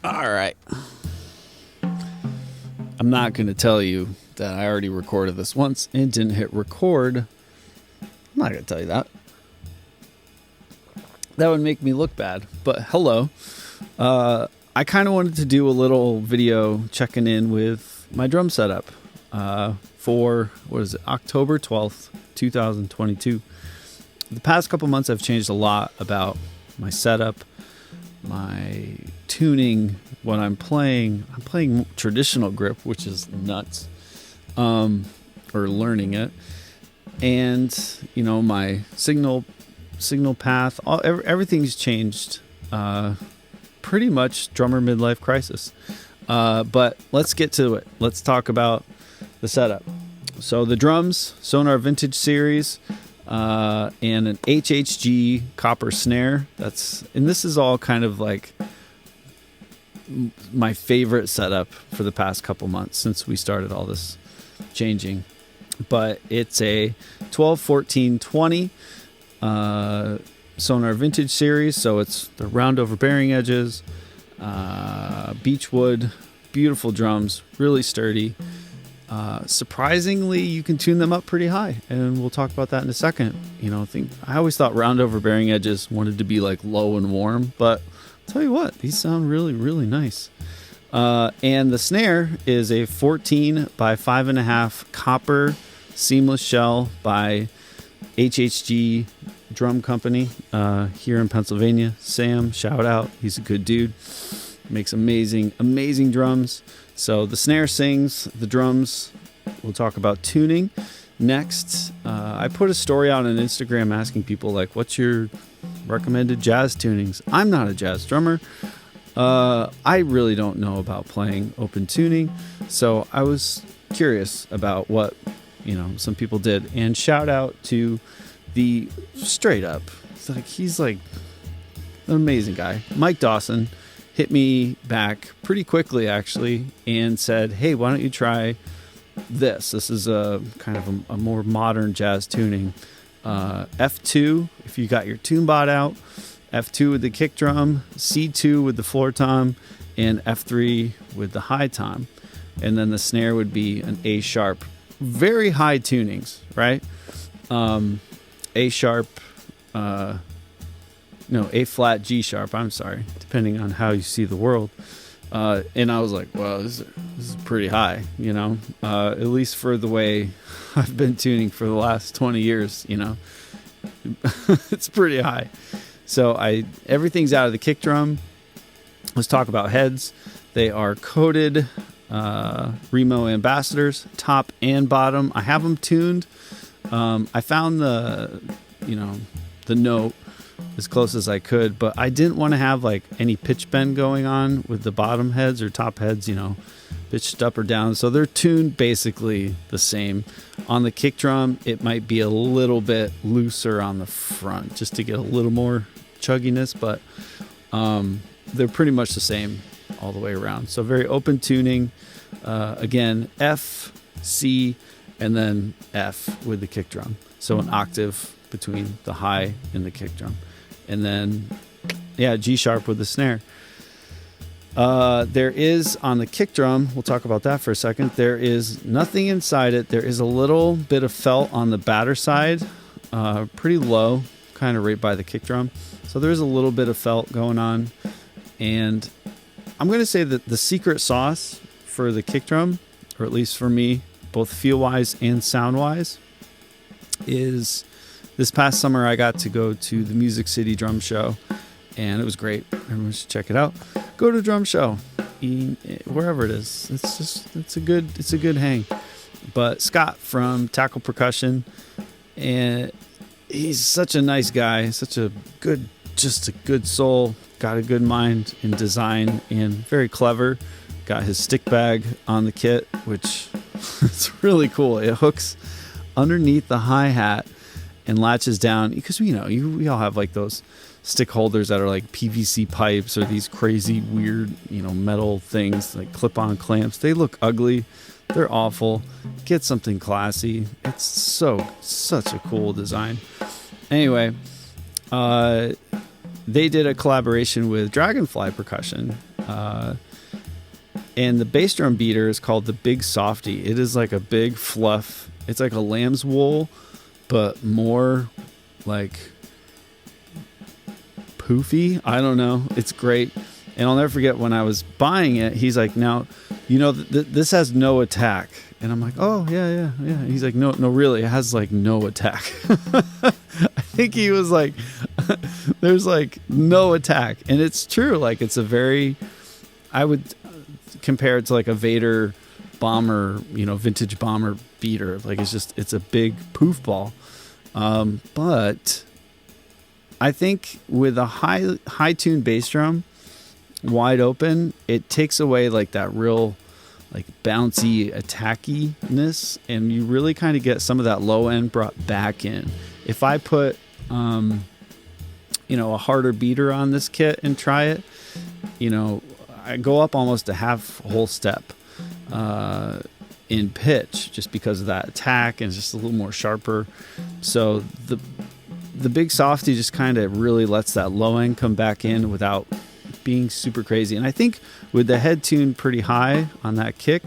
All right. I'm not going to tell you that I already recorded this once and didn't hit record. I'm not going to tell you that. That would make me look bad. But hello. I kind of wanted to do a little video checking in with my drum setup for, October 12th, 2022. The past couple months I've changed a lot about my setup, my tuning, what I'm playing. I'm playing traditional grip, which is nuts, or learning it. And, my signal path, everything's changed. Pretty much drummer midlife crisis. But let's get to it. Let's talk about the setup. So the drums, Sonor Vintage Series, and an HHG Copper snare. This is all kind of like my favorite setup for the past couple months since we started all this changing. But it's a 12, 14, 20 Sonor Vintage Series, so it's the round over bearing edges, beechwood, beautiful drums, really sturdy. Surprisingly, you can tune them up pretty high, and we'll talk about that in a second. I always thought round over bearing edges wanted to be like low and warm, but I'll tell you what, these sound really, really nice. And the snare is a 14 by 5.5 copper seamless shell by HHG Drum Company here in Pennsylvania. Sam, shout out, he's a good dude, makes amazing drums. So the snare sings, the drums, we'll talk about tuning next. I put a story out on Instagram asking people like, what's your recommended jazz tunings? I'm not a jazz drummer. I really don't know about playing open tuning, so I was curious about what some people did. And shout out to the straight up, he's like an amazing guy, Mike Dawson, hit me back pretty quickly actually and said, hey, why don't you try this is a kind of a more modern jazz tuning. F2 if you got your tune bot out, F2 with the kick drum, C2 with the floor tom, and F3 with the high tom. And then the snare would be an A sharp, very high tunings, right? A sharp, A flat, G sharp, I'm sorry, depending on how you see the world. And I was like, well, this is pretty high, at least for the way I've been tuning for the last 20 years, it's pretty high. So everything's out of the kick drum. Let's talk about heads. They are coated Remo Ambassadors, top and bottom. I have them tuned. I found the note as close as I could, but I didn't want to have like any pitch bend going on with the bottom heads or top heads, pitched up or down. So they're tuned basically the same. On the kick drum, it might be a little bit looser on the front just to get a little more chugginess, but they're pretty much the same all the way around. So very open tuning. Again, F, C, and then F with the kick drum. So an octave between the high and the kick drum. And then, G sharp with the snare. There is on the kick drum, we'll talk about that for a second. There is nothing inside it. There is a little bit of felt on the batter side, pretty low, kind of right by the kick drum. So there's a little bit of felt going on. And I'm going to say that the secret sauce for the kick drum, or at least for me, both feel-wise and sound-wise, is this past summer I got to go to the Music City Drum Show, and it was great. Everyone should check it out. Go to a drum show, wherever it is. It's a good hang. But Scott from Tackle Percussion, and he's such a nice guy, just a good soul, got a good mind in design and very clever. Got his stick bag on the kit, which is really cool. It hooks underneath the hi-hat and latches down, because we all have like those stick holders that are like PVC pipes or these crazy weird metal things like clip-on clamps. They look ugly, they're awful. Get something classy. It's such a cool design. Anyway, they did a collaboration with Dragonfly Percussion, And the bass drum beater is called the Big Softy. It is like a big fluff. It's like a lamb's wool, but more like poofy. I don't know. It's great. And I'll never forget when I was buying it, he's like, now, this has no attack. And I'm like, oh, yeah. He's like, no, really, it has like no attack. I think he was like, there's like no attack. And it's true. Like, it's a very, I would compare it to like a Vader bomber, vintage bomber beater. Like, it's a big poof ball. But I think with a high tuned bass drum wide open, it takes away like that real like bouncy attackiness, and you really kind of get some of that low end brought back in. If I put a harder beater on this kit and try it, I go up almost a whole step in pitch just because of that attack, and it's just a little more sharper. So the Big Softy just kind of really lets that low end come back in without being super crazy. And I think with the head tuned pretty high on that kick,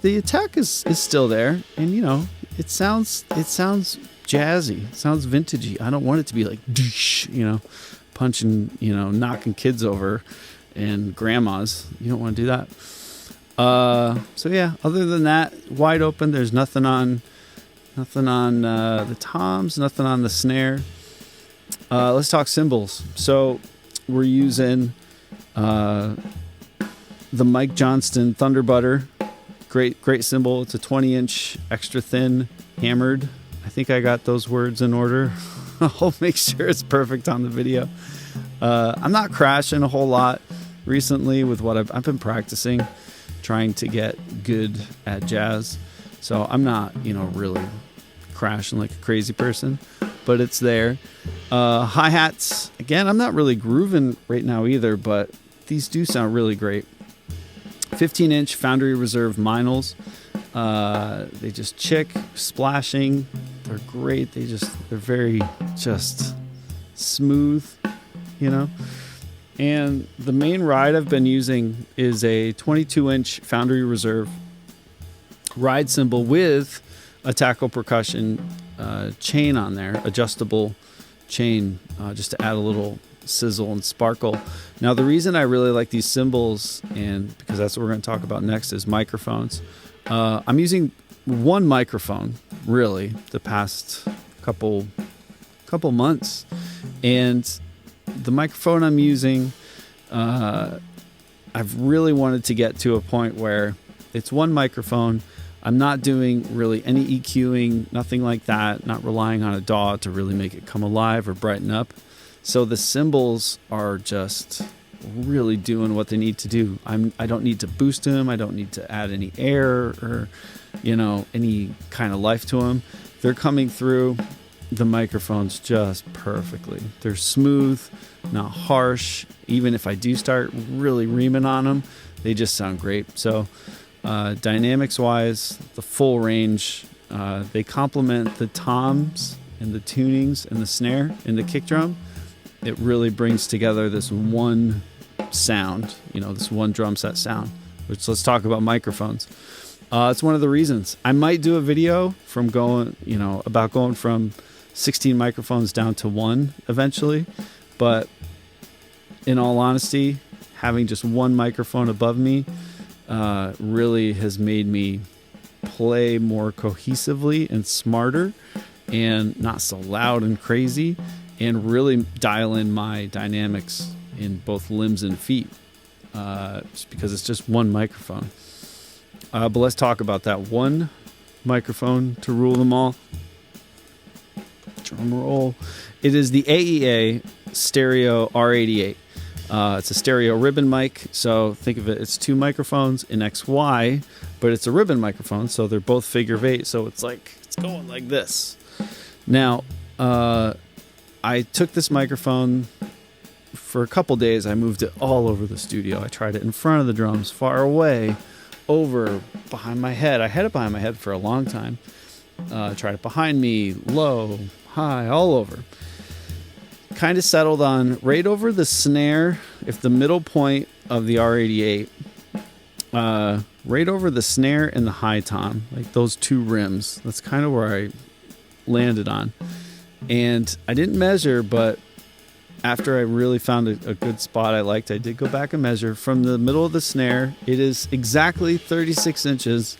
the attack is still there, and it sounds jazzy, it sounds vintagey. I don't want it to be like punching, knocking kids over and grandmas. You don't want to do that. So yeah, other than that, wide open. There's nothing on the toms, nothing on the snare. Let's talk cymbals. So we're using the Mike Johnston Thunderbutter. Great cymbal. It's a 20-inch extra thin hammered. I think I got those words in order. I'll make sure it's perfect on the video. I'm not crashing a whole lot recently with what I've been practicing, trying to get good at jazz. So I'm not, really crashing like a crazy person, but it's there. Hi-hats, again, I'm not really grooving right now either, but these do sound really great. 15-inch Foundry Reserve Minels. They just chick, splashing. They're great. They're very just smooth, And the main ride I've been using is a 22-inch Foundry Reserve ride cymbal with a tackle percussion chain on there, adjustable chain, just to add a little sizzle and sparkle. Now, the reason I really like these cymbals, and because that's what we're going to talk about next, is microphones. I'm using one microphone really the past couple months, and the microphone I'm using, I've really wanted to get to a point where it's one microphone. I'm not doing really any EQing, nothing like that, not relying on a DAW to really make it come alive or brighten up. So the cymbals are just really doing what they need to do. I don't need to boost them. I don't need to add any air or, any kind of life to them. They're coming through the microphones just perfectly. They're smooth, not harsh. Even if I do start really reaming on them, they just sound great. So dynamics wise, the full range, they complement the toms and the tunings and the snare and the kick drum. It really brings together this one sound, this one drum set sound, which, let's talk about microphones. It's one of the reasons I might do a video about going from 16 microphones down to one eventually. But in all honesty, having just one microphone above me really has made me play more cohesively and smarter and not so loud and crazy, and really dial in my dynamics in both limbs and feet, just because it's just one microphone. But let's talk about that one microphone to rule them all. Drum roll. It is the AEA Stereo R88. It's a stereo ribbon mic, so think of it, it's two microphones in XY, but it's a ribbon microphone, so they're both figure of 8, so it's going like this. Now, I took this microphone for a couple days. I moved it all over the studio. I tried it in front of the drums, far away, over, behind my head. I had it behind my head for a long time. Tried it behind me, low, high, all over. Kind of settled on right over the snare. If the middle point of the R88, right over the snare and the high tom, like those two rims. That's kind of where I landed on. And I didn't measure, but after I really found a good spot I liked, I did go back and measure. From the middle of the snare, it is exactly 36 inches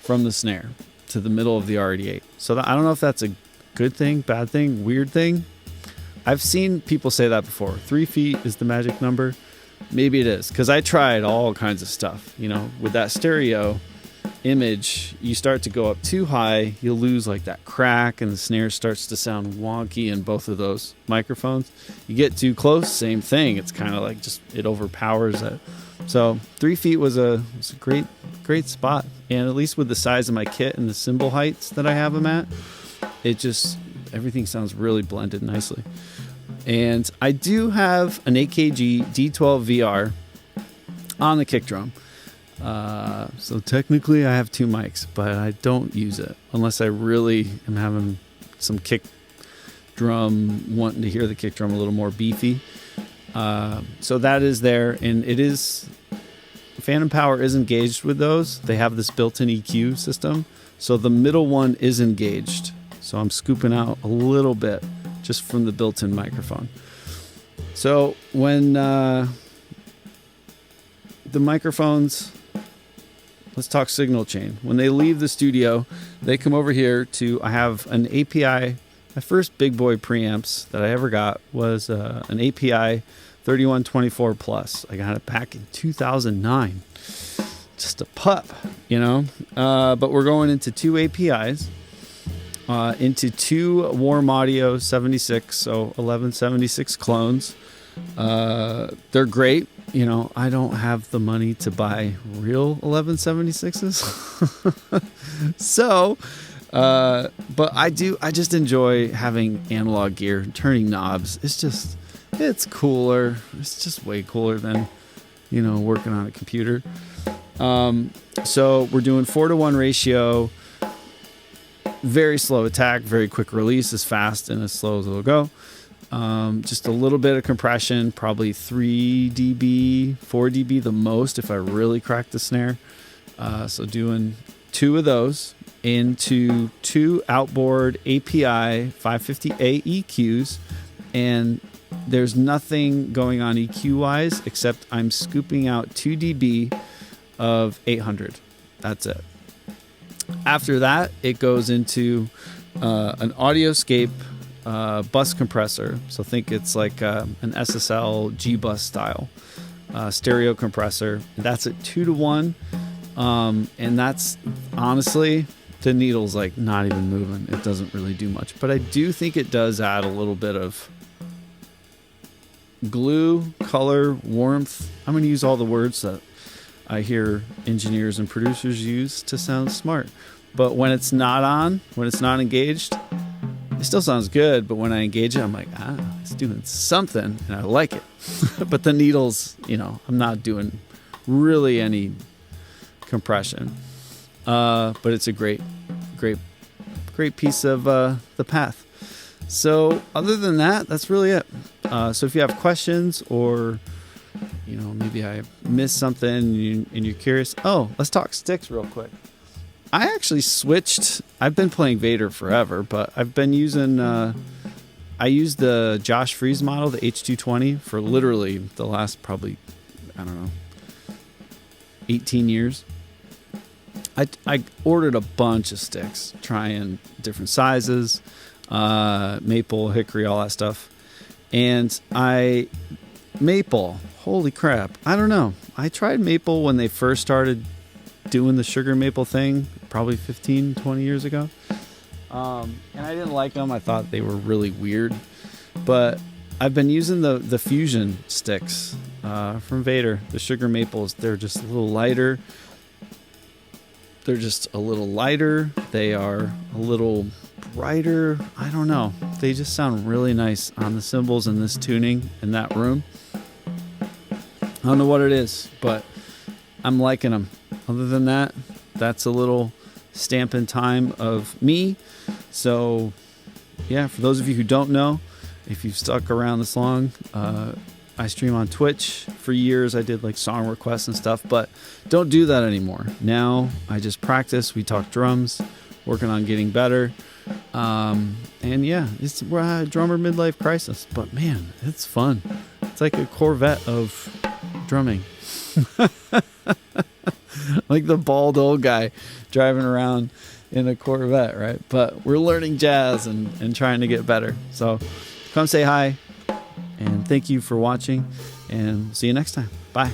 from the snare to the middle of the R88. So I don't know if that's a good thing, bad thing, weird thing. I've seen people say that before. 3 feet is the magic number. Maybe it is, because I tried all kinds of stuff. You know, with that stereo image, you start to go up too high, you'll lose like that crack, and the snare starts to sound wonky in both of those microphones. You get too close, same thing. It's kind of like just, it overpowers it. So 3 feet was a great spot. And at least with the size of my kit and the cymbal heights that I have them at, it just, everything sounds really blended nicely. And I do have an HHG D12 VR on the kick drum. So technically I have 2 mics, but I don't use it unless I really am having some kick drum, wanting to hear the kick drum a little more beefy. So that is there, and it is, Phantom Power is engaged with those. They have this built-in EQ system, so the middle one is engaged. So I'm scooping out a little bit just from the built-in microphone. So when the microphones, let's talk signal chain. When they leave the studio, they come over here to, I have an API. My first big boy preamps that I ever got was an API 3124 Plus. I got it back in 2009. Just a pup, you know. But we're going into 2 APIs, into 2 Warm Audio 76, so 1176 clones. They're great. You know, I don't have the money to buy real 1176s. So, but I just enjoy having analog gear, turning knobs. It's cooler. It's just way cooler than, you know, working on a computer. So we're doing 4-to-1 ratio, very slow attack, very quick release, as fast and as slow as it'll go. Just a little bit of compression, probably 3 dB, 4 dB the most if I really crack the snare. So doing 2 of those into 2 outboard API 550A EQs, and there's nothing going on EQ wise except I'm scooping out 2 dB of 800. That's it. After that, it goes into an AudioScape bus compressor. So think it's like an SSL G bus style stereo compressor. That's at 2-to-1. And that's honestly, the needle's like not even moving. It doesn't really do much, but I do think it does add a little bit of glue, color, warmth. I'm going to use all the words that I hear engineers and producers use to sound smart. But when it's not on, when it's not engaged, it still sounds good. But when I engage it, I'm like, it's doing something, and I like it. But the needles, you know, I'm not doing really any compression. But it's a great piece of the path. So other than that, that's really it. So if you have questions, or you know, maybe I missed something and you're curious, let's talk sticks real quick. I actually switched. I've been playing Vader forever, but I've been using I used the Josh Freeze model, the H220, for literally the last probably, I don't know, 18 years. I ordered a bunch of sticks, trying different sizes, maple, hickory, all that stuff. And maple, holy crap. I don't know. I tried maple when they first started doing the sugar maple thing, probably 15, 20 years ago. And I didn't like them. I thought they were really weird. But I've been using the fusion sticks from Vader, the sugar maples. They're just a little lighter. They are a little brighter. I don't know. They just sound really nice on the cymbals in this tuning in that room. I don't know what it is, but I'm liking them. Other than that, that's a little stamp in time of me. So yeah, for those of you who don't know, if you've stuck around this long, I stream on Twitch for years I did like song requests and stuff, but don't do that anymore. Now I just practice. We talk drums, working on getting better. And yeah, we're at a drummer midlife crisis, but man, it's fun. It's like a Corvette of drumming. Like the bald old guy driving around in a Corvette, right? But we're learning jazz and trying to get better. So come say hi, and thank you for watching, and see you next time. Bye.